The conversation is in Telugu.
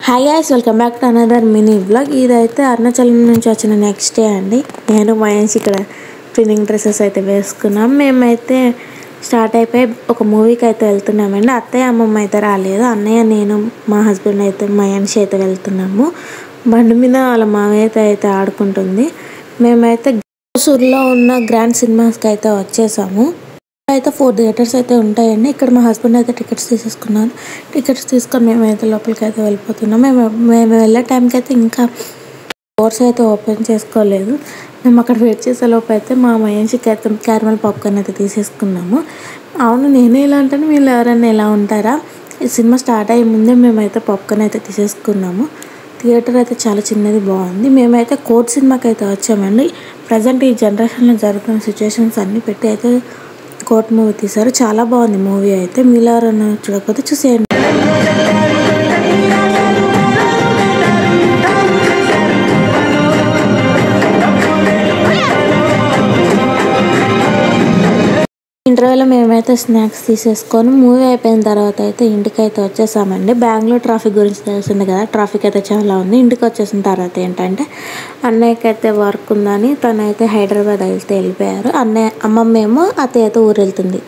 Hi guys, welcome back to another mini vlog. ఇదైతే అరుణాచలం నుంచి వచ్చిన నెక్స్ట్ డే అండి. నేను మహేష్ ఇక్కడ ట్విన్నింగ్ డ్రెస్సెస్ అయితే వేసుకున్నాం. మేమైతే స్టార్ట్ అయిపోయి ఒక మూవీకి అయితే వెళ్తున్నామండి. అత్తయ్య అమ్మమ్మ అయితే రాలేదు. అన్నయ్య, నేను, మా హస్బెండ్ అయితే మహేష్ అయితే వెళ్తున్నాము. బండి మీద వాళ్ళ మామయ్య అయితే ఆడుకుంటుంది. మేమైతే సూర్లో ఉన్న గ్రాండ్ సినిమాస్కి అయితే వచ్చేసాము. అయితే 4 థియేటర్స్ అయితే ఉంటాయండి. ఇక్కడ మా హస్బెండ్ అయితే టికెట్స్ తీసేసుకున్నాను. టికెట్స్ తీసుకొని మేమైతే లోపలికి అయితే వెళ్ళిపోతున్నాం. మేము వెళ్ళే టైంకి అయితే ఇంకా డోర్స్ అయితే ఓపెన్ చేసుకోలేదు. మేము అక్కడ వెయిట్ చేసే లోపు అయితే మా మహేష్కి అయితే క్యారమల్ పాప్కార్న్ అయితే తీసేసుకున్నాము. అవును, నేనే ఇలా అంటాను, వీళ్ళు ఎవరైనా ఇలా ఉంటారా? ఈ సినిమా స్టార్ట్ అయ్యే ముందే మేమైతే పాప్కార్న్ అయితే తీసేసుకున్నాము. థియేటర్ అయితే చాలా చిన్నది, బాగుంది. మేమైతే కోర్ట్ సినిమాకి అయితే వచ్చామండి. ప్రజెంట్ ఈ జనరేషన్లో జరుగుతున్న సిచ్యువేషన్స్ అన్నీ పెట్టి అయితే కోర్ట్ మూవీ తీశారు. చాలా బాగుంది మూవీ అయితే. మీరు ఎవరైనా చూడకపోతే చూసేయండి. ఇంటర్వ్యూలో మేమైతే స్నాక్స్ తీసేసుకొని మూవీ అయిపోయిన తర్వాత అయితే ఇంటికి అయితే వచ్చేసామండి. బెంగళూరు ట్రాఫిక్ గురించి తెలిసింది కదా, ట్రాఫిక్ అయితే చాలా ఉంది. ఇంటికి వచ్చేసిన తర్వాత ఏంటంటే అన్నయ్యకి అయితే వర్క్ ఉందని తనైతే హైదరాబాద్ అయితే వెళ్ళిపోయారు. అమ్మమ్మ ఏమో అత్తయ్య అయితే ఊరు వెళ్తుంది.